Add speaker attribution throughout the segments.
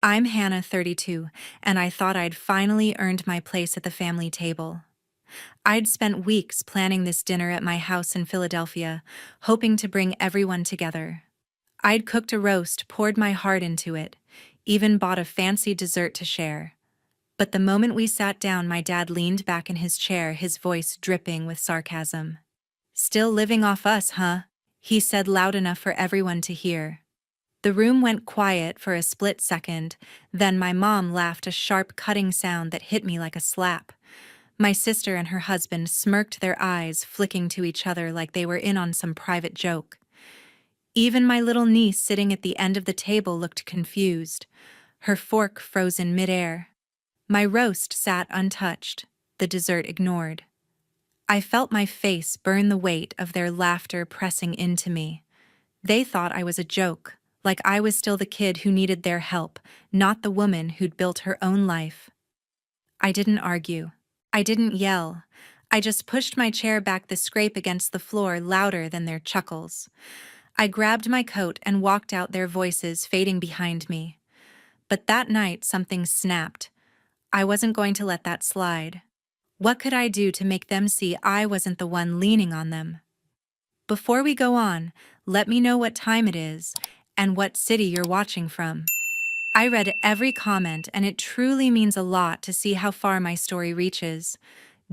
Speaker 1: I'm Hannah, 32, and I thought I'd finally earned my place at the family table. I'd spent weeks planning this dinner at my house in Philadelphia, hoping to bring everyone together. I'd cooked a roast, poured my heart into it, even bought a fancy dessert to share. But the moment we sat down, my dad leaned back in his chair, his voice dripping with sarcasm. "Still living off us, huh?" he said loud enough for everyone to hear. The room went quiet for a split second, then my mom laughed, a sharp, cutting sound that hit me like a slap. My sister and her husband smirked, their eyes flicking to each other like they were in on some private joke. Even my little niece sitting at the end of the table looked confused, her fork frozen midair. My roast sat untouched, the dessert ignored. I felt my face burn, the weight of their laughter pressing into me. They thought I was a joke, like I was still the kid who needed their help, not the woman who'd built her own life. I didn't argue. I didn't yell. I just pushed my chair back, the scrape against the floor louder than their chuckles. I grabbed my coat and walked out, their voices fading behind me. But that night something snapped. I wasn't going to let that slide. What could I do to make them see I wasn't the one leaning on them? Before we go on, let me know what time it is and what city you're watching from. I read every comment, and it truly means a lot to see how far my story reaches.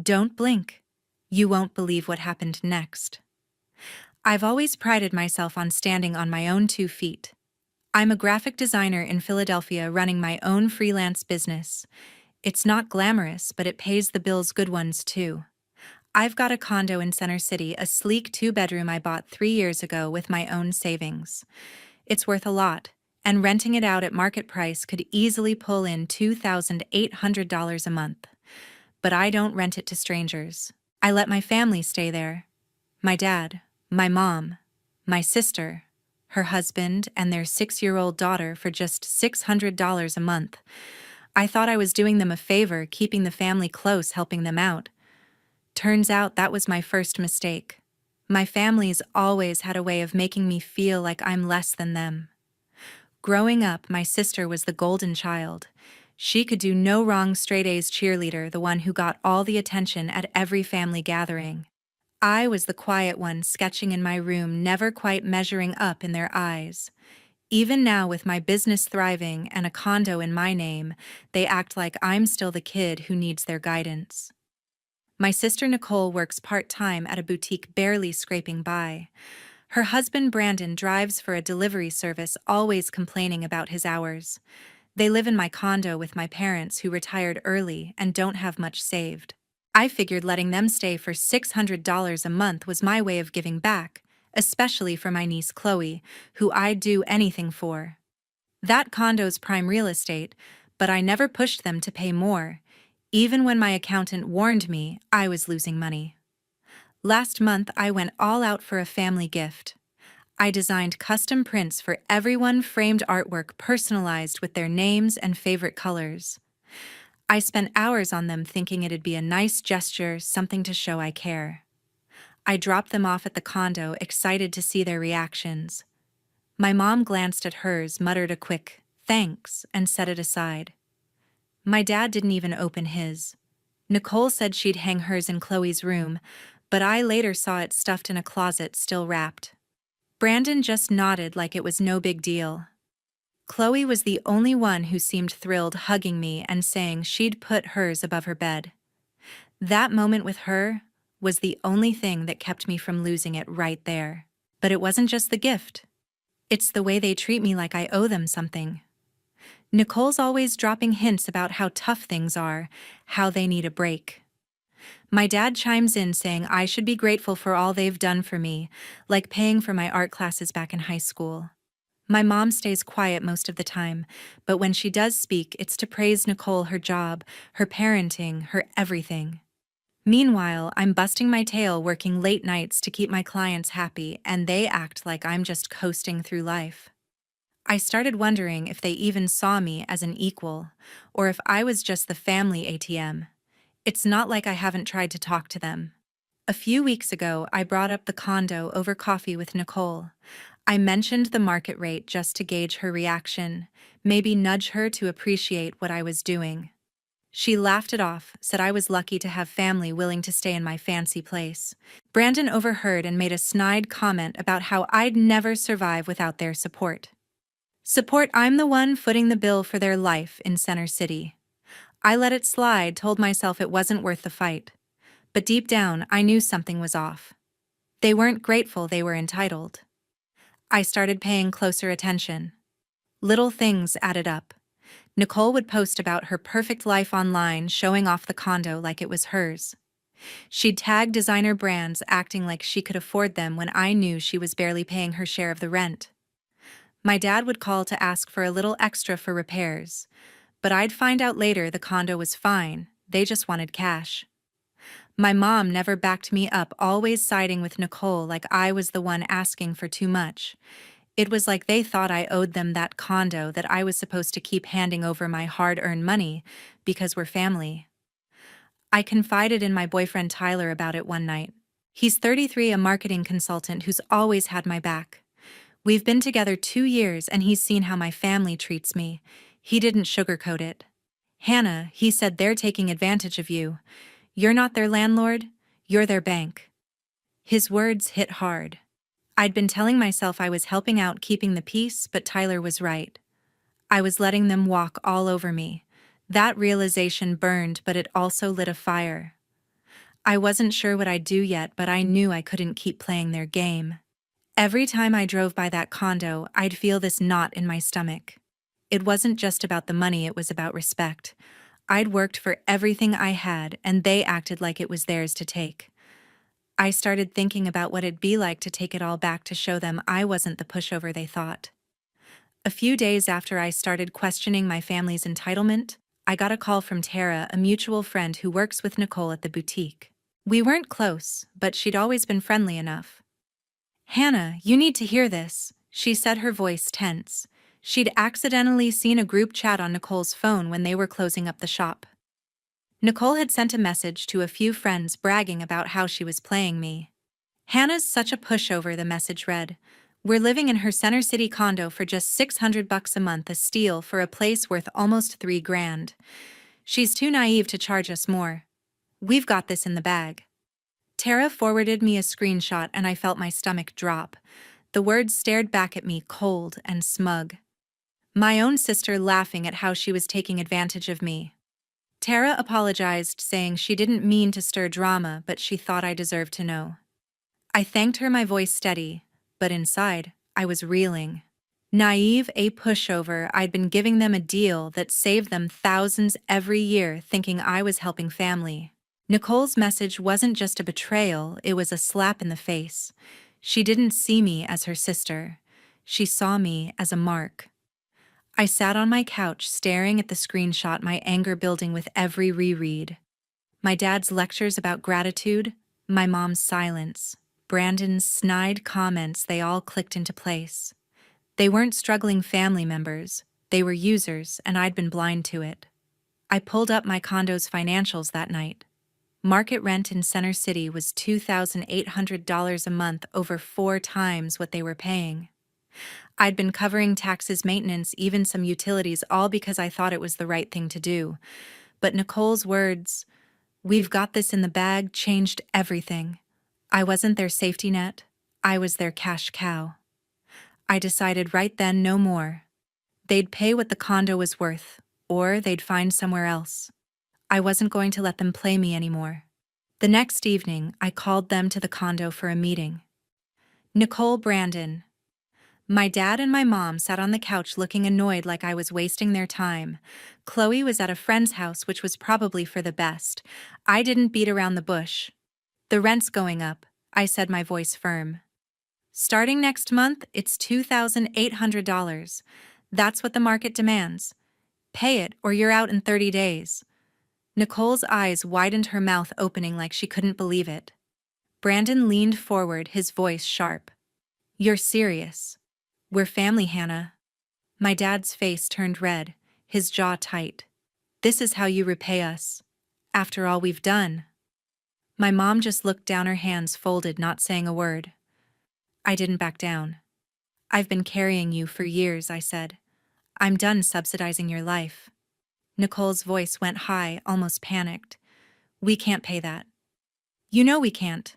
Speaker 1: Don't blink. You won't believe what happened next. I've always prided myself on standing on my own 2 feet. I'm a graphic designer in Philadelphia running my own freelance business. It's not glamorous, but it pays the bills, good ones too. I've got a condo in Center City, a sleek 2-bedroom I bought 3 years ago with my own savings. It's worth a lot, and renting it out at market price could easily pull in $2,800 a month. But I don't rent it to strangers. I let my family stay there. My dad, my mom, my sister, her husband, and their 6-year-old daughter for just $600 a month. I thought I was doing them a favor, keeping the family close, helping them out. Turns out that was my first mistake. My family's always had a way of making me feel like I'm less than them. Growing up, my sister was the golden child. She could do no wrong, straight A's cheerleader, the one who got all the attention at every family gathering. I was the quiet one, sketching in my room, never quite measuring up in their eyes. Even now, with my business thriving and a condo in my name, they act like I'm still the kid who needs their guidance. My sister Nicole works part-time at a boutique, barely scraping by. Her husband Brandon drives for a delivery service, always complaining about his hours. They live in my condo with my parents, who retired early and don't have much saved. I figured letting them stay for $600 a month was my way of giving back, especially for my niece Chloe, who I'd do anything for. That condo's prime real estate, but I never pushed them to pay more, even when my accountant warned me I was losing money. Last month, I went all out for a family gift. I designed custom prints for everyone, framed artwork personalized with their names and favorite colors. I spent hours on them, thinking it'd be a nice gesture, something to show I care. I dropped them off at the condo, excited to see their reactions. My mom glanced at hers, muttered a quick "thanks," and set it aside. My dad didn't even open his. Nicole said she'd hang hers in Chloe's room, but I later saw it stuffed in a closet, still wrapped. Brandon just nodded like it was no big deal. Chloe was the only one who seemed thrilled, hugging me and saying she'd put hers above her bed. That moment with her was the only thing that kept me from losing it right there. But it wasn't just the gift. It's the way they treat me, like I owe them something. Nicole's always dropping hints about how tough things are, how they need a break. My dad chimes in saying I should be grateful for all they've done for me, like paying for my art classes back in high school. My mom stays quiet most of the time, but when she does speak, it's to praise Nicole, her job, her parenting, her everything. Meanwhile, I'm busting my tail, working late nights to keep my clients happy, and they act like I'm just coasting through life. I started wondering if they even saw me as an equal, or if I was just the family ATM. It's not like I haven't tried to talk to them. A few weeks ago, I brought up the condo over coffee with Nicole. I mentioned the market rate just to gauge her reaction, maybe nudge her to appreciate what I was doing. She laughed it off, said I was lucky to have family willing to stay in my fancy place. Brandon overheard and made a snide comment about how I'd never survive without their support. Support, I'm the one footing the bill for their life in Center City. I let it slide, told myself it wasn't worth the fight. But deep down, I knew something was off. They weren't grateful, they were entitled. I started paying closer attention. Little things added up. Nicole would post about her perfect life online, showing off the condo like it was hers. She'd tag designer brands, acting like she could afford them when I knew she was barely paying her share of the rent. My dad would call to ask for a little extra for repairs, but I'd find out later the condo was fine, they just wanted cash. My mom never backed me up, always siding with Nicole like I was the one asking for too much. It was like they thought I owed them that condo that I was supposed to keep handing over my hard-earned money because we're family. I confided in my boyfriend Tyler about it one night. He's 33, a marketing consultant who's always had my back. We've been together 2 years and he's seen how my family treats me. He didn't sugarcoat it. Hannah, he said, they're taking advantage of you. You're not their landlord, you're their bank. His words hit hard. I'd been telling myself I was helping out, keeping the peace, but Tyler was right. I was letting them walk all over me. That realization burned, but it also lit a fire. I wasn't sure what I'd do yet, but I knew I couldn't keep playing their game. Every time I drove by that condo, I'd feel this knot in my stomach. It wasn't just about the money, it was about respect. I'd worked for everything I had, and they acted like it was theirs to take. I started thinking about what it'd be like to take it all back, to show them I wasn't the pushover they thought. A few days after I started questioning my family's entitlement, I got a call from Tara, a mutual friend who works with Nicole at the boutique. We weren't close, but she'd always been friendly enough. "Hannah, you need to hear this," she said, her voice tense. She'd accidentally seen a group chat on Nicole's phone when they were closing up the shop. Nicole had sent a message to a few friends bragging about how she was playing me. "Hannah's such a pushover," the message read. "We're living in her Center City condo for just $600 a month, a steal for a place worth almost $3,000. She's too naive to charge us more. We've got this in the bag." Tara forwarded me a screenshot and I felt my stomach drop. The words stared back at me, cold and smug. My own sister laughing at how she was taking advantage of me. Tara apologized, saying she didn't mean to stir drama, but she thought I deserved to know. I thanked her, my voice steady, but inside, I was reeling. Naive, a pushover. I'd been giving them a deal that saved them thousands every year, thinking I was helping family. Nicole's message wasn't just a betrayal, it was a slap in the face. She didn't see me as her sister. She saw me as a mark. I sat on my couch staring at the screenshot, my anger building with every reread. My dad's lectures about gratitude, my mom's silence, Brandon's snide comments, they all clicked into place. They weren't struggling family members, they were users, and I'd been blind to it. I pulled up my condo's financials that night. Market rent in Center City was $2,800 a month, over 4 times what they were paying. I'd been covering taxes, maintenance, even some utilities, all because I thought it was the right thing to do. But Nicole's words, "We've got this in the bag," changed everything. I wasn't their safety net, I was their cash cow. I decided right then, no more. They'd pay what the condo was worth, or they'd find somewhere else. I wasn't going to let them play me anymore. The next evening, I called them to the condo for a meeting. Nicole, Brandon. My dad and my mom sat on the couch looking annoyed, like I was wasting their time. Chloe was at a friend's house, which was probably for the best. I didn't beat around the bush. "The rent's going up," I said, my voice firm. "Starting next month, it's $2,800. That's what the market demands. Pay it or you're out in 30 days. Nicole's eyes widened, her mouth opening like she couldn't believe it. Brandon leaned forward, his voice sharp. "You're serious? We're family, Hannah." My dad's face turned red, his jaw tight. "This is how you repay us, after all we've done." My mom just looked down, her hands folded, not saying a word. I didn't back down. I've been carrying you for years, I said. I'm done subsidizing your life. Nicole's voice went high, almost panicked. We can't pay that. You know we can't.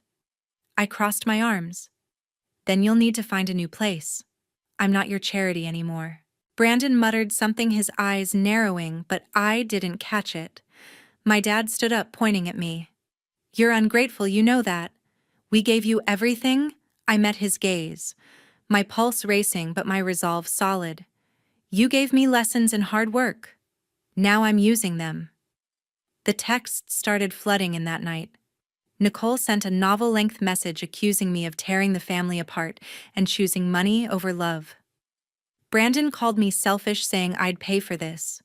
Speaker 1: I crossed my arms. Then you'll need to find a new place. I'm not your charity anymore. Brandon muttered something, his eyes narrowing, but I didn't catch it. My dad stood up, pointing at me. You're ungrateful, you know that. We gave you everything. I met his gaze, my pulse racing but my resolve solid. You gave me lessons in hard work. Now I'm using them. The texts started flooding in that night. Nicole sent a novel-length message accusing me of tearing the family apart and choosing money over love. Brandon called me selfish, saying I'd pay for this.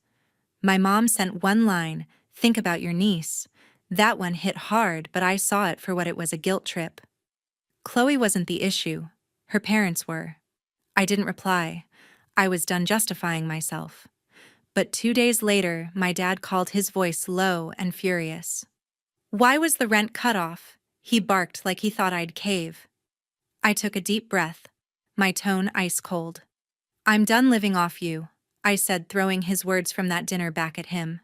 Speaker 1: My mom sent one line, think about your niece. That one hit hard, but I saw it for what it was, a guilt trip. Chloe wasn't the issue. Her parents were. I didn't reply. I was done justifying myself. But 2 days later, my dad called, his voice low and furious. Why was the rent cut off? He barked like he thought I'd cave. I took a deep breath, my tone ice cold. I'm done living off you, I said, throwing his words from that dinner back at him.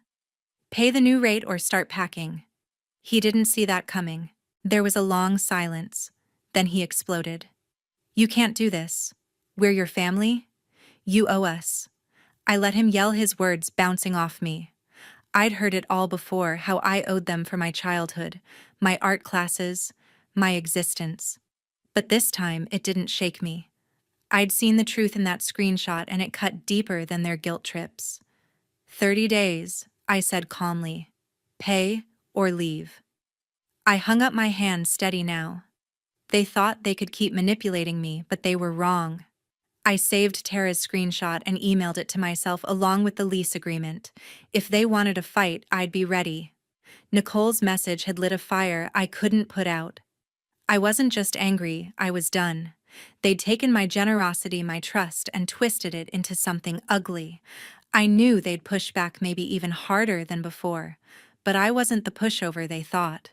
Speaker 1: Pay the new rate or start packing. He didn't see that coming. There was a long silence. Then he exploded. You can't do this. We're your family. You owe us. I let him yell, his words bouncing off me. I'd heard it all before, how I owed them for my childhood, my art classes, my existence. But this time, it didn't shake me. I'd seen the truth in that screenshot, and it cut deeper than their guilt trips. 30 days, I said calmly. Pay or leave. I hung up my hand, steady now. They thought they could keep manipulating me, but they were wrong. I saved Tara's screenshot and emailed it to myself along with the lease agreement. If they wanted a fight, I'd be ready. Nicole's message had lit a fire I couldn't put out. I wasn't just angry, I was done. They'd taken my generosity, my trust, and twisted it into something ugly. I knew they'd push back, maybe even harder than before, but I wasn't the pushover they thought.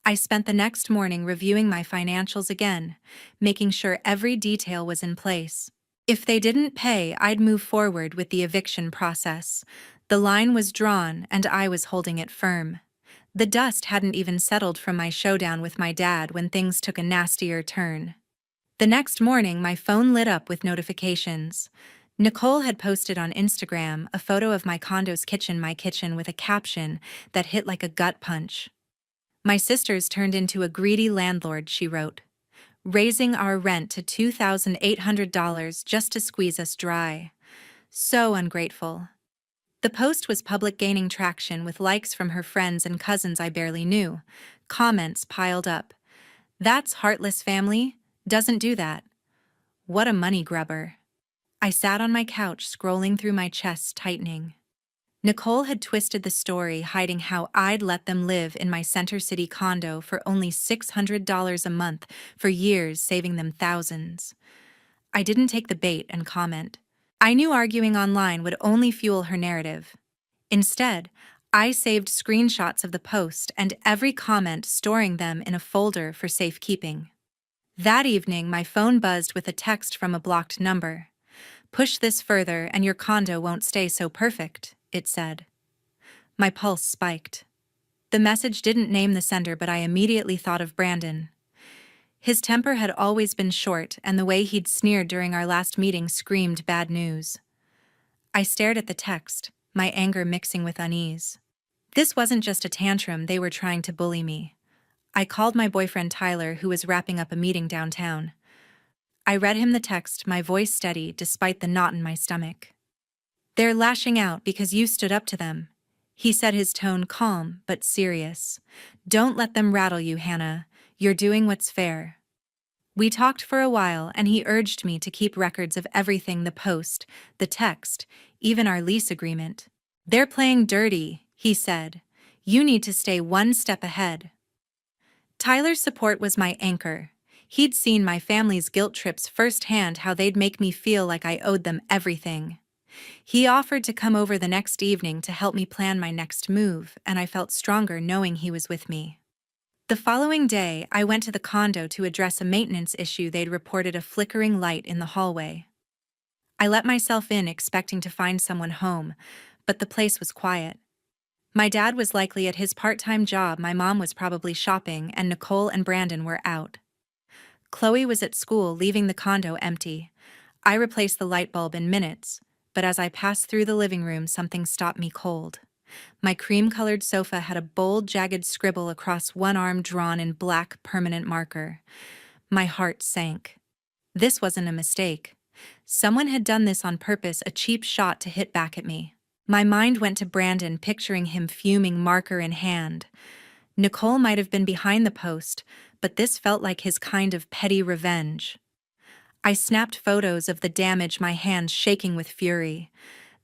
Speaker 1: I spent the next morning reviewing my financials again, making sure every detail was in place. If they didn't pay, I'd move forward with the eviction process. The line was drawn, and I was holding it firm. The dust hadn't even settled from my showdown with my dad when things took a nastier turn. The next morning, my phone lit up with notifications. Nicole had posted on Instagram a photo of my condo's kitchen, my kitchen, with a caption that hit like a gut punch. My sisters turned into a greedy landlord, she wrote, raising our rent to $2,800 just to squeeze us dry. So ungrateful. The post was public, gaining traction with likes from her friends and cousins I barely knew. Comments piled up. That's heartless family. Doesn't do that. What a money grubber. I sat on my couch, scrolling through, my chest tightening. Nicole had twisted the story, hiding how I'd let them live in my Center City condo for only $600 a month for years, saving them thousands. I didn't take the bait and comment. I knew arguing online would only fuel her narrative. Instead, I saved screenshots of the post and every comment, storing them in a folder for safekeeping. That evening, my phone buzzed with a text from a blocked number. Push this further and your condo won't stay so perfect, it said. My pulse spiked. The message didn't name the sender, but I immediately thought of Brandon. His temper had always been short, and the way he'd sneered during our last meeting screamed bad news. I stared at the text, my anger mixing with unease. This wasn't just a tantrum, they were trying to bully me. I called my boyfriend Tyler, who was wrapping up a meeting downtown. I read him the text, my voice steady despite the knot in my stomach. They're lashing out because you stood up to them, he said, his tone calm but serious. Don't let them rattle you, Hannah. You're doing what's fair. We talked for a while, and he urged me to keep records of everything, the post, the text, even our lease agreement. They're playing dirty, he said. You need to stay one step ahead. Tyler's support was my anchor. He'd seen my family's guilt trips firsthand, how they'd make me feel like I owed them everything. He offered to come over the next evening to help me plan my next move, and I felt stronger knowing he was with me. The following day, I went to the condo to address a maintenance issue. They'd reported a flickering light in the hallway. I let myself in expecting to find someone home, but the place was quiet. My dad was likely at his part-time job, my mom was probably shopping, and Nicole and Brandon were out. Chloe was at school, leaving the condo empty. I replaced the light bulb in minutes, but as I passed through the living room, something stopped me cold. My cream-colored sofa had a bold, jagged scribble across one arm drawn in black permanent marker. My heart sank. This wasn't a mistake. Someone had done this on purpose, a cheap shot to hit back at me. My mind went to Brandon, picturing him fuming, marker in hand. Nicole might have been behind the post, but this felt like his kind of petty revenge. I snapped photos of the damage, my hands shaking with fury.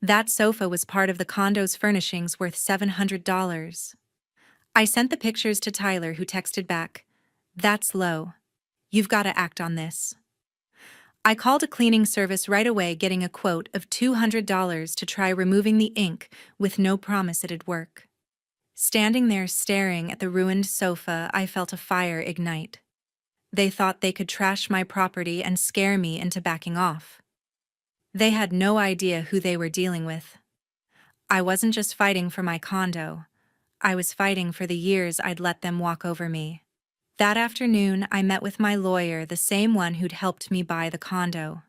Speaker 1: That sofa was part of the condo's furnishings worth $700. I sent the pictures to Tyler, who texted back, "That's low. You've got to act on this." I called a cleaning service right away, getting a quote of $200 to try removing the ink, with no promise it'd work. Standing there staring at the ruined sofa, I felt a fire ignite. They thought they could trash my property and scare me into backing off. They had no idea who they were dealing with. I wasn't just fighting for my condo. I was fighting for the years I'd let them walk over me. That afternoon, I met with my lawyer, the same one who'd helped me buy the condo.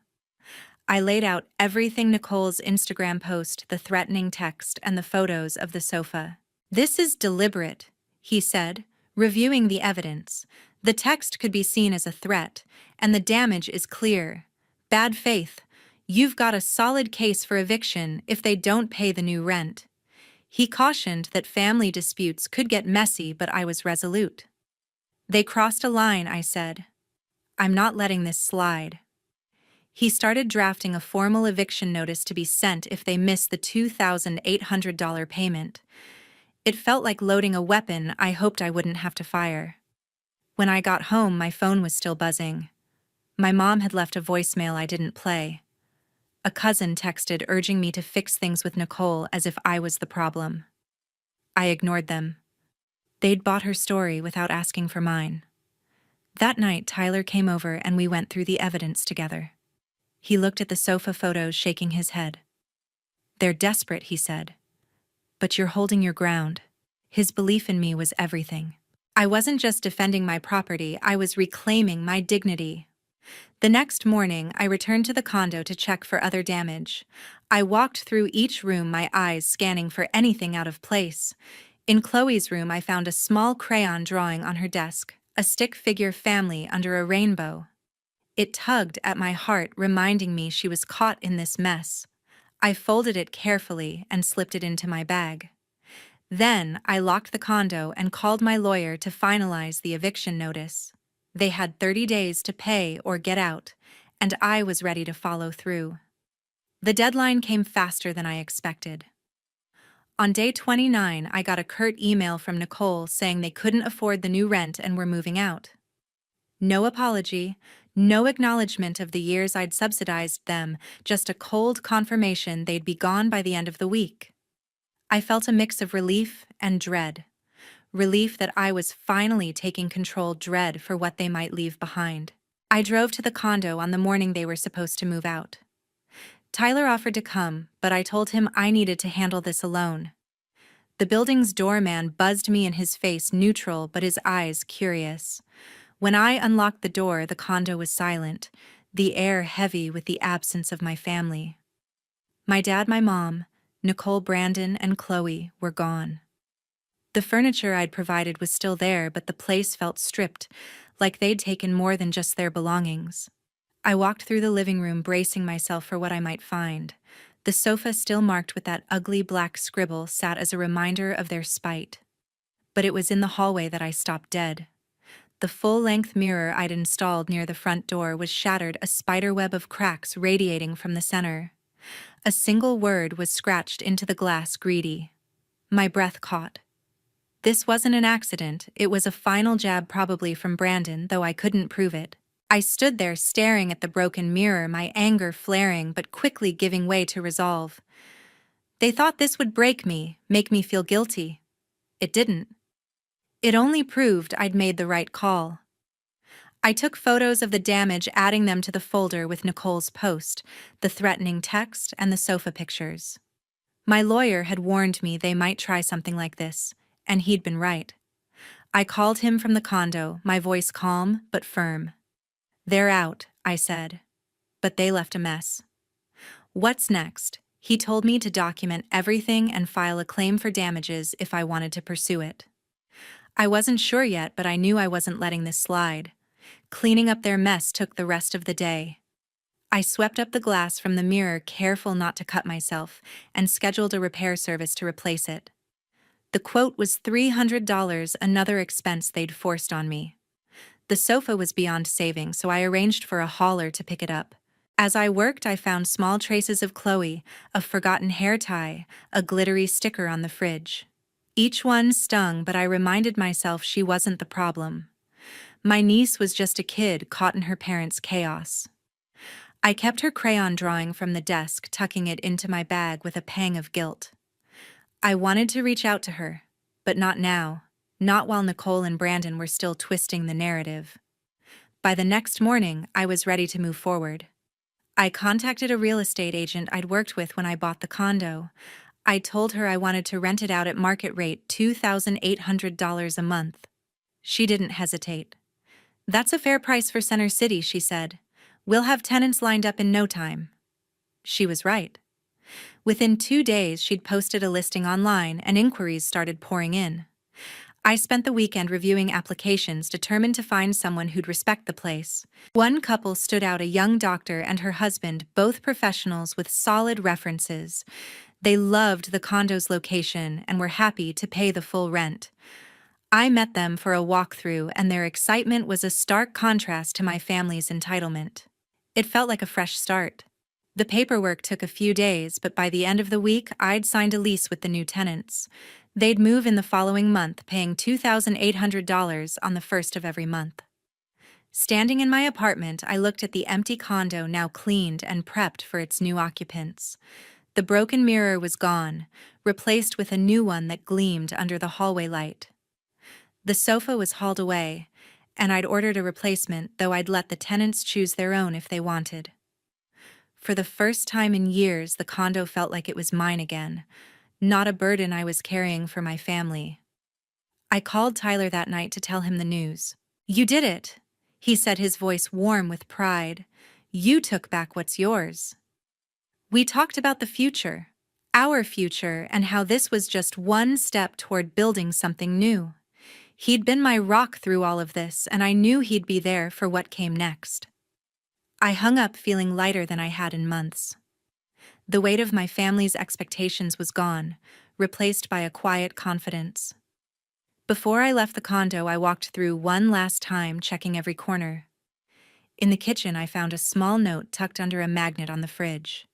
Speaker 1: I laid out everything: Nicole's Instagram post, the threatening text, and the photos of the sofa. "This is deliberate," he said, reviewing the evidence. "The text could be seen as a threat, and the damage is clear. Bad faith. You've got a solid case for eviction if they don't pay the new rent." He cautioned that family disputes could get messy, but I was resolute. "They crossed a line," I said. "I'm not letting this slide." He started drafting a formal eviction notice to be sent if they miss the $2,800 payment. It felt like loading a weapon I hoped I wouldn't have to fire. When I got home, my phone was still buzzing. My mom had left a voicemail I didn't play. A cousin texted urging me to fix things with Nicole, as if I was the problem. I ignored them. They'd bought her story without asking for mine. That night, Tyler came over and we went through the evidence together. He looked at the sofa photos, shaking his head. "They're desperate," he said. "But you're holding your ground." His belief in me was everything. I wasn't just defending my property, I was reclaiming my dignity. The next morning, I returned to the condo to check for other damage. I walked through each room, my eyes scanning for anything out of place. In Chloe's room, I found a small crayon drawing on her desk, a stick figure family under a rainbow. It tugged at my heart, reminding me she was caught in this mess. I folded it carefully and slipped it into my bag. Then, I locked the condo and called my lawyer to finalize the eviction notice. They had 30 days to pay or get out, and I was ready to follow through. The deadline came faster than I expected. On day 29, I got a curt email from Nicole saying they couldn't afford the new rent and were moving out. No apology, no acknowledgement of the years I'd subsidized them, just a cold confirmation they'd be gone by the end of the week. I felt a mix of relief and dread. Relief that I was finally taking control, dread for what they might leave behind. I drove to the condo on the morning they were supposed to move out. Tyler offered to come, but I told him I needed to handle this alone. The building's doorman buzzed me in his face, neutral but his eyes curious. When I unlocked the door, the condo was silent, the air heavy with the absence of my family. My dad, my mom, Nicole, Brandon, and Chloe were gone. The furniture I'd provided was still there, but the place felt stripped, like they'd taken more than just their belongings. I walked through the living room, bracing myself for what I might find. The sofa, still marked with that ugly black scribble, sat as a reminder of their spite. But it was in the hallway that I stopped dead. The full-length mirror I'd installed near the front door was shattered, a spiderweb of cracks radiating from the center. A single word was scratched into the glass: greedy. My breath caught. This wasn't an accident, it was a final jab, probably from Brandon, though I couldn't prove it. I stood there staring at the broken mirror, my anger flaring but quickly giving way to resolve. They thought this would break me, make me feel guilty. It didn't. It only proved I'd made the right call. I took photos of the damage, adding them to the folder with Nicole's post, the threatening text, and the sofa pictures. My lawyer had warned me they might try something like this, and he'd been right. I called him from the condo, my voice calm but firm. "They're out," I said. But they left a mess. "What's next?" He told me to document everything and file a claim for damages if I wanted to pursue it. I wasn't sure yet, but I knew I wasn't letting this slide. Cleaning up their mess took the rest of the day. I swept up the glass from the mirror, careful not to cut myself, and scheduled a repair service to replace it. The quote was $300, another expense they'd forced on me. The sofa was beyond saving, so I arranged for a hauler to pick it up. As I worked, I found small traces of Chloe, a forgotten hair tie, a glittery sticker on the fridge. Each one stung, but I reminded myself she wasn't the problem. My niece was just a kid caught in her parents' chaos. I kept her crayon drawing from the desk, tucking it into my bag with a pang of guilt. I wanted to reach out to her, but not now, not while Nicole and Brandon were still twisting the narrative. By the next morning, I was ready to move forward. I contacted a real estate agent I'd worked with when I bought the condo. I told her I wanted to rent it out at market rate, $2,800 a month. She didn't hesitate. "That's a fair price for Center City," she said. "We'll have tenants lined up in no time." She was right. Within 2 days, she'd posted a listing online and inquiries started pouring in. I spent the weekend reviewing applications, determined to find someone who'd respect the place. One couple stood out, a young doctor and her husband, both professionals with solid references. They loved the condo's location and were happy to pay the full rent. I met them for a walkthrough, and their excitement was a stark contrast to my family's entitlement. It felt like a fresh start. The paperwork took a few days, but by the end of the week, I'd signed a lease with the new tenants. They'd move in the following month, paying $2,800 on the first of every month. Standing in my apartment, I looked at the empty condo, now cleaned and prepped for its new occupants. The broken mirror was gone, replaced with a new one that gleamed under the hallway light. The sofa was hauled away, and I'd ordered a replacement, though I'd let the tenants choose their own if they wanted. For the first time in years, the condo felt like it was mine again, not a burden I was carrying for my family. I called Tyler that night to tell him the news. "You did it," he said, his voice warm with pride. "You took back what's yours." We talked about the future, our future, and how this was just one step toward building something new. He'd been my rock through all of this, and I knew he'd be there for what came next. I hung up feeling lighter than I had in months. The weight of my family's expectations was gone, replaced by a quiet confidence. Before I left the condo, I walked through one last time, checking every corner. In the kitchen, I found a small note tucked under a magnet on the fridge.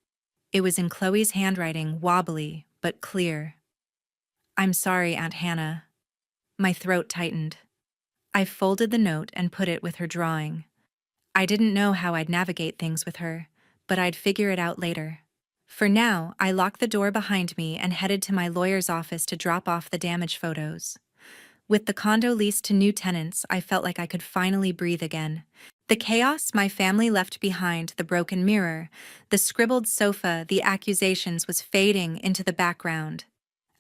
Speaker 1: It was in Chloe's handwriting, wobbly but clear. "I'm sorry, Aunt Hannah." My throat tightened. I folded the note and put it with her drawing. I didn't know how I'd navigate things with her, but I'd figure it out later. For now, I locked the door behind me and headed to my lawyer's office to drop off the damage photos. With the condo leased to new tenants, I felt like I could finally breathe again. The chaos my family left behind, the broken mirror, the scribbled sofa, the accusations, was fading into the background.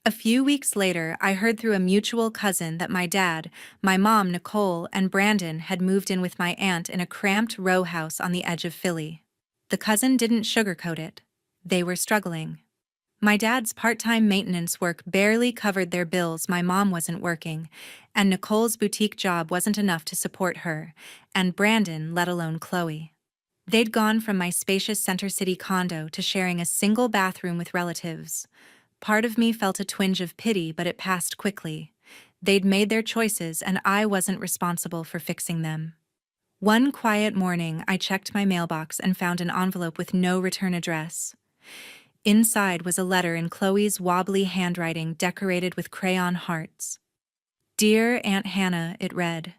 Speaker 1: A few weeks later, I heard through a mutual cousin that my dad, my mom, Nicole, and Brandon had moved in with my aunt in a cramped row house on the edge of Philly. The cousin didn't sugarcoat it. They were struggling. My dad's part-time maintenance work barely covered their bills, my mom wasn't working, and Nicole's boutique job wasn't enough to support her, and Brandon, let alone Chloe. They'd gone from my spacious Center City condo to sharing a single bathroom with relatives. Part of me felt a twinge of pity, but it passed quickly. They'd made their choices, and I wasn't responsible for fixing them. One quiet morning, I checked my mailbox and found an envelope with no return address. Inside was a letter in Chloe's wobbly handwriting, decorated with crayon hearts. "Dear Aunt Hannah," it read.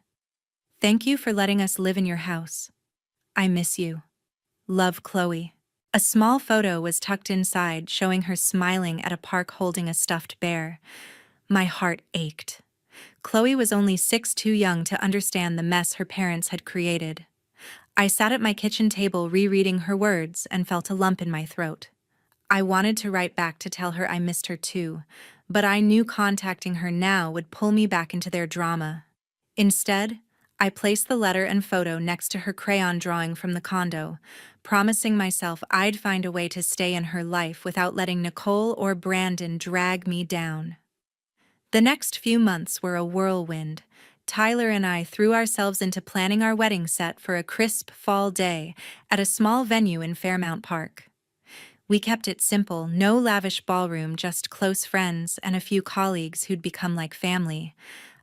Speaker 1: "Thank you for letting us live in your house. I miss you. Love, Chloe." A small photo was tucked inside, showing her smiling at a park holding a stuffed bear. My heart ached. Chloe was only 6 too young to understand the mess her parents had created. I sat at my kitchen table rereading her words and felt a lump in my throat. I wanted to write back to tell her I missed her too, but I knew contacting her now would pull me back into their drama. Instead, I placed the letter and photo next to her crayon drawing from the condo, promising myself I'd find a way to stay in her life without letting Nicole or Brandon drag me down. The next few months were a whirlwind. Tyler and I threw ourselves into planning our wedding set for a crisp fall day at a small venue in Fairmount Park. We kept it simple, no lavish ballroom, just close friends and a few colleagues who'd become like family.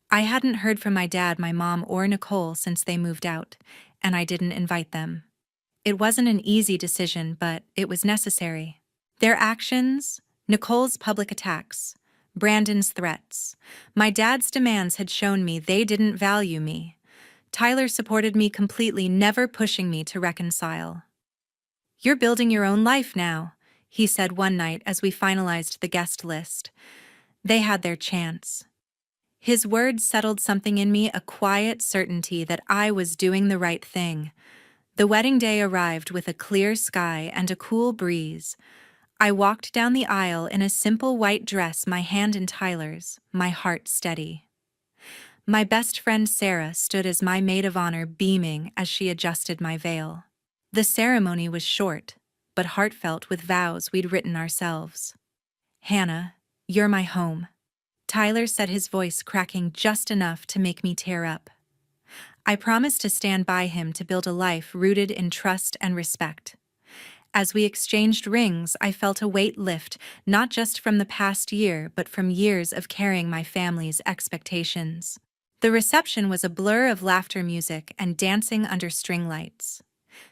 Speaker 1: I hadn't heard from my dad, my mom, or Nicole since they moved out, and I didn't invite them. It wasn't an easy decision, but it was necessary. Their actions, Nicole's public attacks, Brandon's threats, my dad's demands had shown me they didn't value me. Tyler supported me completely, never pushing me to reconcile. "You're building your own life now," he said one night as we finalized the guest list. They had their chance. His words settled something in me, a quiet certainty that I was doing the right thing. The wedding day arrived with a clear sky and a cool breeze. I walked down the aisle in a simple white dress, my hand in Tyler's, my heart steady. My best friend Sarah stood as my maid of honor, beaming as she adjusted my veil. The ceremony was short, but heartfelt, with vows we'd written ourselves. "Hannah, you're my home," Tyler said, his voice cracking just enough to make me tear up. I promised to stand by him, to build a life rooted in trust and respect. As we exchanged rings, I felt a weight lift, not just from the past year, but from years of carrying my family's expectations. The reception was a blur of laughter, music, and dancing under string lights.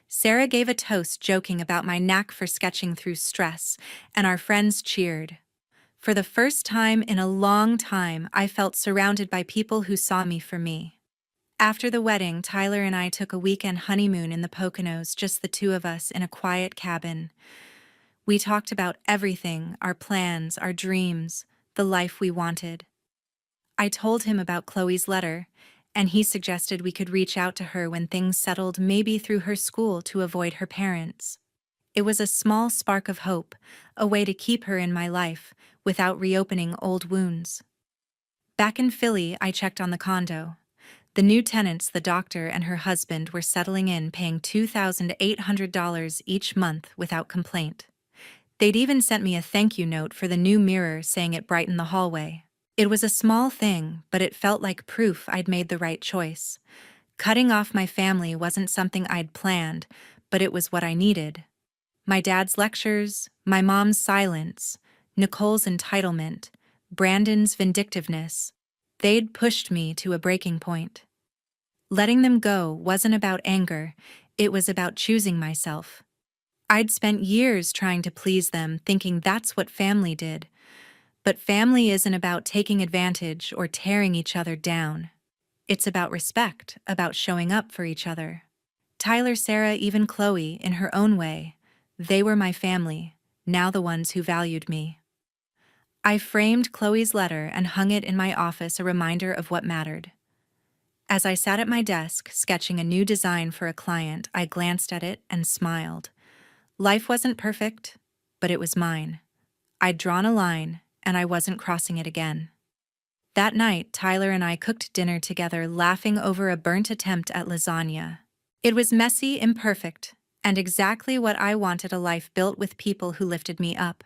Speaker 1: Sarah gave a toast, joking about my knack for sketching through stress, and our friends cheered. For the first time in a long time, I felt surrounded by people who saw me for me. After the wedding, Tyler and I took a weekend honeymoon in the Poconos, just the two of us in a quiet cabin. We talked about everything, our plans, our dreams, the life we wanted. I told him about Chloe's letter, and he suggested we could reach out to her when things settled, maybe through her school, to avoid her parents. It was a small spark of hope, a way to keep her in my life without reopening old wounds. Back in Philly, I checked on the condo. The new tenants, the doctor and her husband, were settling in, paying $2,800 each month without complaint. They'd even sent me a thank you note for the new mirror, saying it brightened the hallway. It was a small thing, but it felt like proof I'd made the right choice. Cutting off my family wasn't something I'd planned, but it was what I needed. My dad's lectures, my mom's silence, Nicole's entitlement, Brandon's vindictiveness, they'd pushed me to a breaking point. Letting them go wasn't about anger, it was about choosing myself. I'd spent years trying to please them, thinking that's what family did. But family isn't about taking advantage or tearing each other down. It's about respect, about showing up for each other. Tyler, Sarah, even Chloe, in her own way, they were my family, now the ones who valued me. I framed Chloe's letter and hung it in my office, a reminder of what mattered. As I sat at my desk, sketching a new design for a client, I glanced at it and smiled. Life wasn't perfect, but it was mine. I'd drawn a line, and I wasn't crossing it again. That night, Tyler and I cooked dinner together, laughing over a burnt attempt at lasagna. It was messy, imperfect, and exactly what I wanted: a life built with people who lifted me up.